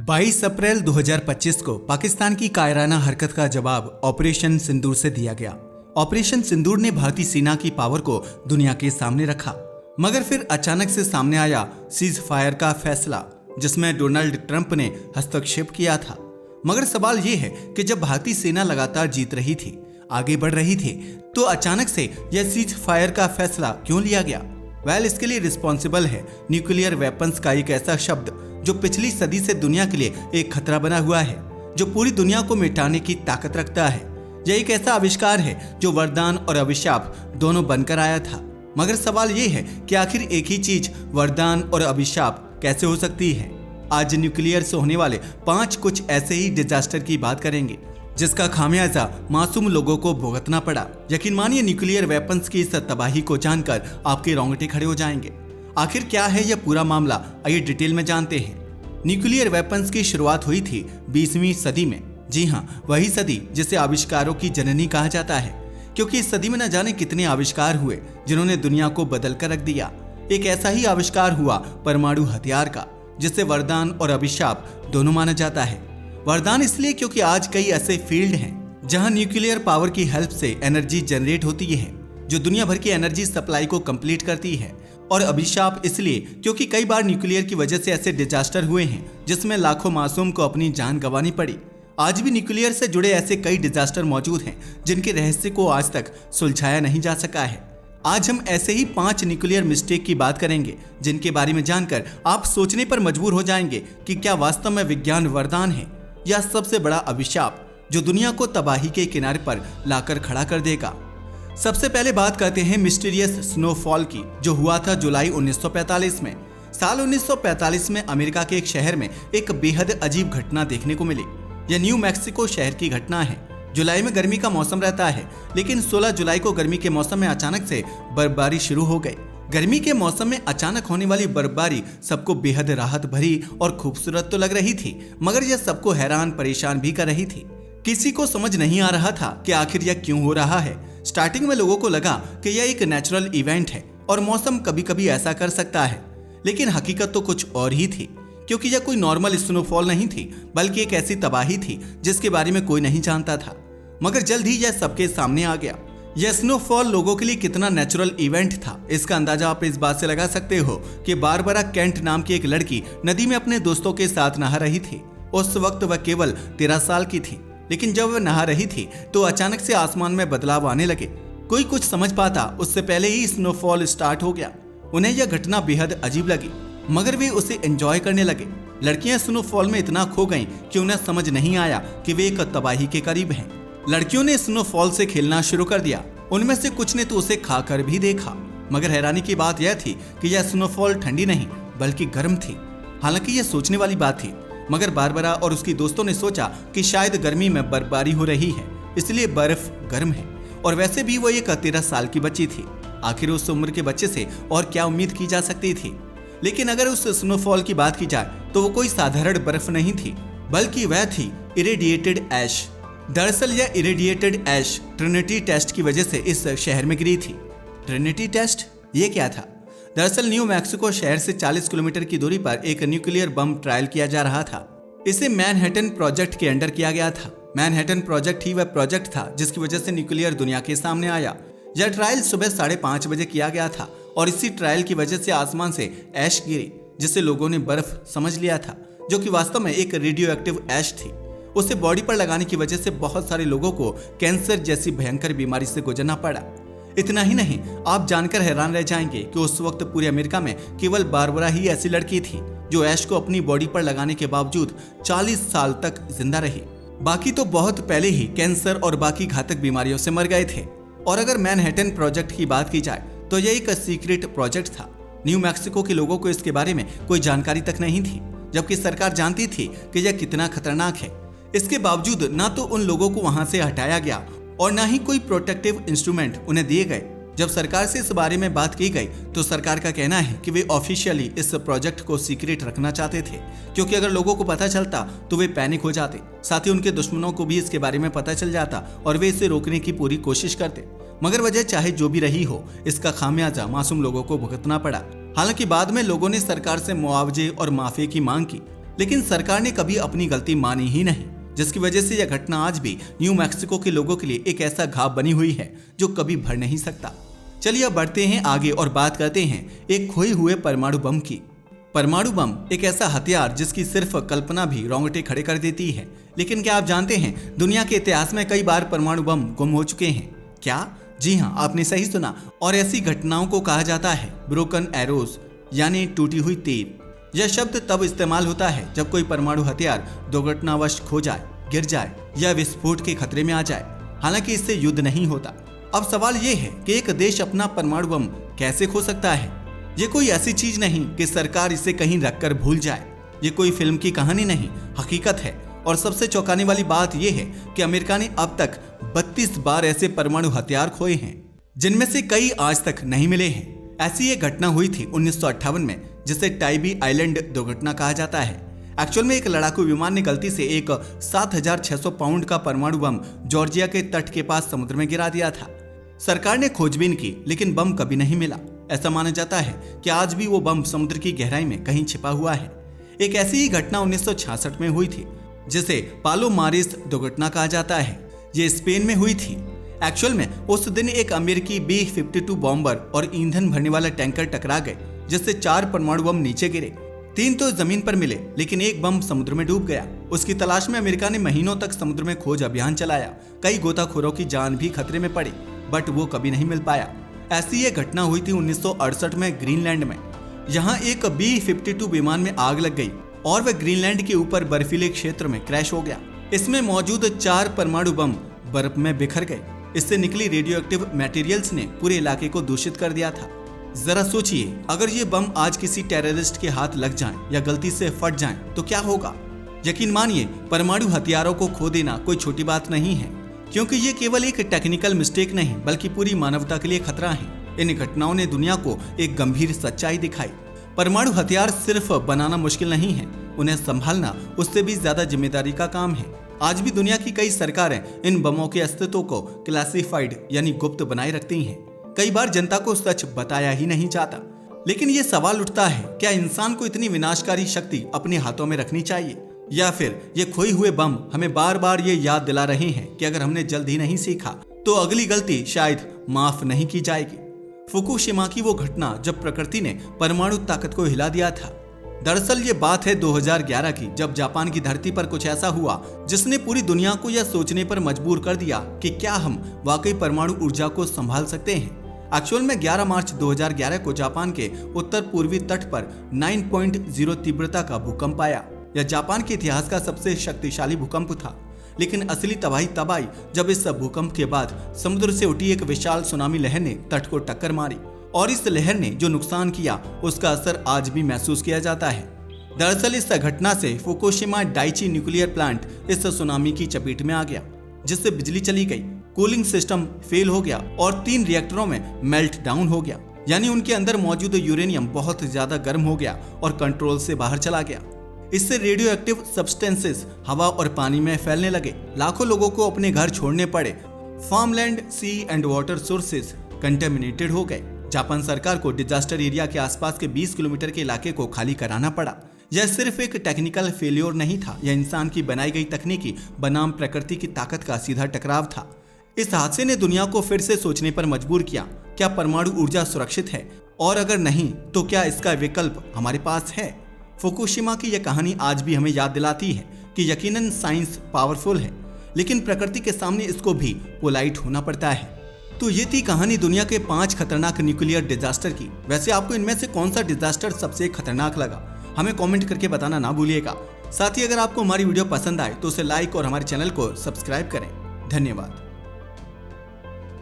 22 अप्रैल 2025 को पाकिस्तान की कायराना हरकत का जवाब ऑपरेशन सिंदूर से दिया गया। ऑपरेशन सिंदूर ने भारतीय सेना की पावर को दुनिया के सामने रखा, मगर फिर अचानक से सामने आया सीज फायर का फैसला, जिसमें डोनाल्ड ट्रंप ने हस्तक्षेप किया था। मगर सवाल ये है कि जब भारतीय सेना लगातार जीत रही थी, आगे बढ़ रही थी, तो अचानक से यह सीज फायर का फैसला क्यों लिया गया? इसके लिए रिस्पॉन्सिबल है न्यूक्लियर वेपन्स का एक ऐसा शब्द जो पिछली सदी से दुनिया के लिए एक खतरा बना हुआ है, जो पूरी दुनिया को मिटाने की ताकत रखता है। यह एक ऐसा आविष्कार है जो वरदान और अभिशाप दोनों बनकर आया था। मगर सवाल ये है कि आखिर एक ही चीज वरदान और अभिशाप कैसे हो सकती है? आज न्यूक्लियर से होने वाले 5 कुछ ऐसे ही डिजास्टर की बात करेंगे, जिसका खामियाजा मासूम लोगों को भुगतना पड़ा। यकीन मानिए, न्यूक्लियर वेपन्स की इस तबाही को जानकर आपके रोंगटे खड़े हो जाएंगे। आखिर क्या है यह पूरा मामला, आइए डिटेल में जानते हैं। न्यूक्लियर वेपन्स की शुरुआत हुई थी 20वीं सदी में। जी हाँ, वही सदी जिसे आविष्कारों की जननी कहा जाता है, क्योंकि इस सदी में न जाने कितने आविष्कार हुए जिन्होंने दुनिया को बदल कर रख दिया। एक ऐसा ही आविष्कार हुआ परमाणु हथियार का, जिसे वरदान और अभिशाप दोनों माना जाता है। वरदान इसलिए क्योंकि आज कई ऐसे फील्ड हैं जहां न्यूक्लियर पावर की हेल्प से एनर्जी जनरेट होती है, जो दुनिया भर की एनर्जी सप्लाई को कंप्लीट करती है। और अभिशाप इसलिए क्योंकि कई बार न्यूक्लियर की वजह से ऐसे डिजास्टर हुए हैं जिसमें लाखों मासूम को अपनी जान गंवानी पड़ी। आज भी न्यूक्लियर से जुड़े ऐसे कई डिजास्टर मौजूद हैं जिनके रहस्य को आज तक सुलझाया नहीं जा सका है। आज हम ऐसे ही 5 न्यूक्लियर मिस्टेक की बात करेंगे, जिनके बारे में जानकर आप सोचने पर मजबूर हो जाएंगे कि क्या वास्तव में विज्ञान वरदान है या सबसे बड़ा अभिशाप जो दुनिया को तबाही के किनारे पर लाकर खड़ा कर देगा। सबसे पहले बात करते हैं मिस्टीरियस स्नोफॉल की, जो हुआ था जुलाई 1945 में। साल 1945 में अमेरिका के एक शहर में एक बेहद अजीब घटना देखने को मिली। यह न्यू मैक्सिको शहर की घटना है। जुलाई में गर्मी का मौसम रहता है, लेकिन 16 जुलाई को गर्मी के मौसम में अचानक से बर्फबारी शुरू हो गई। गर्मी के मौसम में अचानक होने वाली बर्फबारी सबको बेहद राहत भरी और खूबसूरत तो लग रही थी, मगर यह सबको हैरान परेशान भी कर रही थी। किसी को समझ नहीं आ रहा था कि आखिर यह क्यों हो रहा है। स्टार्टिंग में लोगों को लगा कि यह एक नेचुरल इवेंट है और मौसम कभी कभी ऐसा कर सकता है, लेकिन हकीकत तो कुछ और ही थी, क्योंकि यह कोई नॉर्मल स्नोफॉल नहीं थी, बल्कि एक ऐसी तबाही थी जिसके बारे में कोई नहीं जानता था। मगर जल्द ही यह सबके सामने आ गया। यह स्नोफॉल लोगों के लिए कितना नेचुरल इवेंट था, इसका अंदाजा आप इस बात से लगा सकते हो कि बारबरा केंट नाम की एक लड़की नदी में अपने दोस्तों के साथ नहा रही थी। उस वक्त वह केवल 13 साल की थी, लेकिन जब वह नहा रही थी तो अचानक से आसमान में बदलाव आने लगे। कोई कुछ समझ पाता उससे पहले ही स्नोफॉल स्टार्ट हो गया। उन्हें यह घटना बेहद अजीब लगी, मगर वे उसे एंजॉय करने लगे। लड़कियां स्नोफॉल में इतना खो गईं कि उन्हें समझ नहीं आया कि वे एक तबाही के करीब हैं। लड़कियों ने स्नोफॉल से खेलना शुरू कर दिया। उनमें से कुछ ने तो उसे खाकर भी देखा, मगर हैरानी की बात यह थी कि यह स्नोफॉल ठंडी नहीं बल्कि गर्म थी। हालांकि यह सोचने वाली बात थी, मगर बारबरा और उसकी दोस्तों ने सोचा कि शायद गर्मी में बर्फबारी हो रही है, इसलिए बर्फ गर्म है। और वैसे भी वो एक 13 साल की बच्ची थी। आखिर उस उम्र के बच्चे से और क्या उम्मीद की जा सकती थी। लेकिन अगर उस स्नोफॉल की बात की जाए तो वो कोई साधारण बर्फ नहीं थी, बल्कि वह थी इरेडिएटेड ऐश। दरअसल यह इरेडिएटेड ऐश ट्रिनिटी टेस्ट की वजह से इस शहर में गिरी थी। ट्रिनिटी टेस्ट ये क्या था? दरअसल न्यू मैक्सिको शहर से 40 किलोमीटर की दूरी पर एक न्यूक्लियर बम ट्रायल किया जा रहा था। इसे मैनहट्टन प्रोजेक्ट के अंडर किया गया था। मैनहट्टन प्रोजेक्ट ही वह प्रोजेक्ट था जिसकी वजह से न्यूक्लियर दुनिया के सामने आया। यह ट्रायल सुबह 5:30 बजे किया गया था और इसी ट्रायल की वजह से आसमान से ऐश गिरी, जिसे लोगों ने बर्फ समझ लिया था, जो कि वास्तव में एक रेडियो एक्टिव ऐश थी। उसे बॉडी पर लगाने की वजह से बहुत सारे लोगों को कैंसर जैसी भयंकर बीमारी से गुजरना पड़ा। इतना ही नहीं, आप जानकर हैरान रह जाएंगे कि उस वक्त पूरे अमेरिका में केवल बारबरा ही ऐसी लड़की थी जो ऐश को अपनी बॉडी पर लगाने के बावजूद 40 साल तक जिंदा रही। बाकी तो बहुत पहले ही कैंसर और बाकी घातक बीमारियों से मर गए थे। और अगर मैनहट्टन प्रोजेक्ट की बात की जाए तो यह एक सीक्रेट प्रोजेक्ट था। न्यू मैक्सिको के लोगों को इसके बारे में कोई जानकारी तक नहीं थी, जबकि सरकार जानती थी कि यह कितना खतरनाक है। इसके बावजूद ना तो उन लोगों को वहां से हटाया गया और ना ही कोई प्रोटेक्टिव इंस्ट्रूमेंट उन्हें दिए गए। जब सरकार से इस बारे में बात की गई तो सरकार का कहना है कि वे ऑफिशियली इस प्रोजेक्ट को सीक्रेट रखना चाहते थे, क्योंकि अगर लोगों को पता चलता तो वे पैनिक हो जाते। साथ ही उनके दुश्मनों को भी इसके बारे में पता चल जाता और वे इसे रोकने की पूरी कोशिश करते। मगर वजह चाहे जो भी रही हो, इसका खामियाजा मासूम लोगों को भुगतना पड़ा। हालांकि बाद में लोगों ने सरकार से मुआवजे और माफी की मांग की, लेकिन सरकार ने कभी अपनी गलती मानी ही नहीं, जिसकी वजह से यह घटना आज भी न्यू मैक्सिको के लोगों के लिए एक ऐसा घाव बनी हुई है जो कभी भर नहीं सकता। चलिए अब बढ़ते हैं आगे और बात करते हैं एक खोए हुए परमाणु बम की। परमाणु बम एक ऐसा हथियार जिसकी सिर्फ कल्पना भी रोंगटे खड़े कर देती है। लेकिन क्या आप जानते हैं दुनिया के इतिहास में कई बार परमाणु बम गुम हो चुके हैं? क्या? जी हाँ, आपने सही सुना। और ऐसी घटनाओं को कहा जाता है ब्रोकन एरोज, यानी टूटी हुई तीर। यह शब्द तब इस्तेमाल होता है जब कोई परमाणु हथियार दुर्घटनावश खो जाए, गिर जाए या विस्फोट के खतरे में आ जाए। हालांकि इससे युद्ध नहीं होता। अब सवाल ये है कि एक देश अपना परमाणु बम कैसे खो सकता है? ये कोई ऐसी चीज नहीं कि सरकार इसे कहीं रखकर भूल जाए। ये कोई फिल्म की कहानी नहीं, हकीकत है। और सबसे चौंकाने वाली बात यह है कि अमेरिका ने अब तक 32 बार ऐसे परमाणु हथियार खोए हैं, जिनमें से कई आज तक नहीं मिले हैं। ऐसी एक घटना हुई थी 1958 में, जिसे टाइबी आइलैंड दुर्घटना कहा जाता है। एक्चुअल में एक लड़ाकू विमान ने गलती से एक 7600 पाउंड का परमाणु बम जॉर्जिया के तट के पास समुद्र में गिरा दिया था। सरकार ने खोजबीन की, लेकिन बम कभी नहीं मिला। ऐसा माना जाता है कि आज भी वो बम समुद्र की गहराई में कहीं छिपा हुआ है। एक ऐसी ही घटना 1966 में हुई थी, जिसे पालोमारिस दुर्घटना कहा जाता है। ये स्पेन में हुई थी। एक्चुअल में उस दिन एक अमेरिकी B-52 बॉम्बर और ईंधन भरने वाला टैंकर टकरा गए, जिससे 4 परमाणु बम नीचे गिरे। 3 तो जमीन पर मिले, लेकिन एक बम समुद्र में डूब गया। उसकी तलाश में अमेरिका ने महीनों तक समुद्र में खोज अभियान चलाया। कई गोताखोरों की जान भी खतरे में पड़ी, बट वो कभी नहीं मिल पाया। ऐसी एक घटना हुई थी 1968 में ग्रीनलैंड में। यहाँ एक B-52 विमान में आग लग गई और वह ग्रीनलैंड के ऊपर बर्फीले क्षेत्र में क्रैश हो गया। इसमें मौजूद 4 परमाणु बम बर्फ में बिखर गए। इससे निकली रेडियो एक्टिव मटेरियल्स ने पूरे इलाके को दूषित कर दिया था। जरा सोचिए, अगर ये बम आज किसी टेररिस्ट के हाथ लग जाएं या गलती से फट जाएं तो क्या होगा? यकीन मानिए, परमाणु हथियारों को खो देना कोई छोटी बात नहीं है, क्योंकि ये केवल एक टेक्निकल मिस्टेक नहीं बल्कि पूरी मानवता के लिए खतरा है। इन घटनाओं ने दुनिया को एक गंभीर सच्चाई दिखाई। परमाणु हथियार सिर्फ बनाना मुश्किल नहीं है, उन्हें संभालना उससे भी ज्यादा जिम्मेदारी का काम है। आज भी दुनिया की कई सरकारें इन बमों के अस्तित्व को क्लासिफाइड यानी गुप्त बनाए रखती हैं। कई बार जनता को सच बताया ही नहीं जाता। लेकिन ये सवाल उठता है, क्या इंसान को इतनी विनाशकारी शक्ति अपने हाथों में रखनी चाहिए, या फिर ये खोए हुए बम हमें बार बार ये याद दिला रहे हैं कि अगर हमने जल्द ही नहीं सीखा तो अगली गलती शायद माफ नहीं की जाएगी। फुकुशिमा की वो घटना जब प्रकृति ने परमाणु ताकत को हिला दिया था। दरअसल ये बात है 2011 की, जब जापान की धरती पर कुछ ऐसा हुआ जिसने पूरी दुनिया को यह सोचने पर मजबूर कर दिया कि क्या हम वाकई परमाणु ऊर्जा को संभाल सकते हैं। एक्चुअल में 11 मार्च 2011 को जापान के उत्तर पूर्वी तट पर 9.0 तीव्रता का भूकंप आया। यह जापान के इतिहास का सबसे शक्तिशाली भूकंप था। लेकिन असली तबाही तब आई जब इस भूकंप के बाद समुद्र से उठी एक विशाल सुनामी लहर ने तट को टक्कर मारी, और इस लहर ने जो नुकसान किया उसका असर आज भी महसूस किया जाता है। दरअसल इस घटना से फुकुशिमा डाइची न्यूक्लियर प्लांट इस सुनामी की चपेट में आ गया, जिससे बिजली चली गई, कूलिंग सिस्टम फेल हो गया और 3 रिएक्टरों में मेल्ट डाउन हो गया, यानी उनके अंदर मौजूद यूरेनियम बहुत ज्यादा गर्म हो गया और कंट्रोल से बाहर चला गया। इससे रेडियो एक्टिव सब्सटेंसेस हवा और पानी में फैलने लगे। लाखों लोगों को अपने घर छोड़ने पड़े। Farmland, sea and water sources contaminated हो गए। जापान सरकार को डिजास्टर एरिया के आसपास के 20 किलोमीटर के इलाके को खाली कराना पड़ा। यह सिर्फ एक टेक्निकल फेलियर नहीं था, यह इंसान की बनाई गई तकनीकी बनाम प्रकृति की ताकत का सीधा टकराव था। इस हादसे ने दुनिया को फिर से सोचने पर मजबूर किया, क्या परमाणु ऊर्जा सुरक्षित है, और अगर नहीं तो क्या इसका विकल्प हमारे पास है। फुकुशिमा की यह कहानी आज भी हमें याद दिलाती है कि यकीनन साइंस पावरफुल है, लेकिन प्रकृति के सामने इसको भी पोलाइट होना पड़ता है। तो ये थी कहानी दुनिया के 5 खतरनाक न्यूक्लियर डिजास्टर की। वैसे आपको इनमें से कौन सा डिजास्टर सबसे खतरनाक लगा, हमें कमेंट करके बताना ना भूलिएगा। साथ ही अगर आपको हमारी वीडियो पसंद आए तो उसे लाइक और हमारे चैनल को सब्सक्राइब करें। धन्यवाद।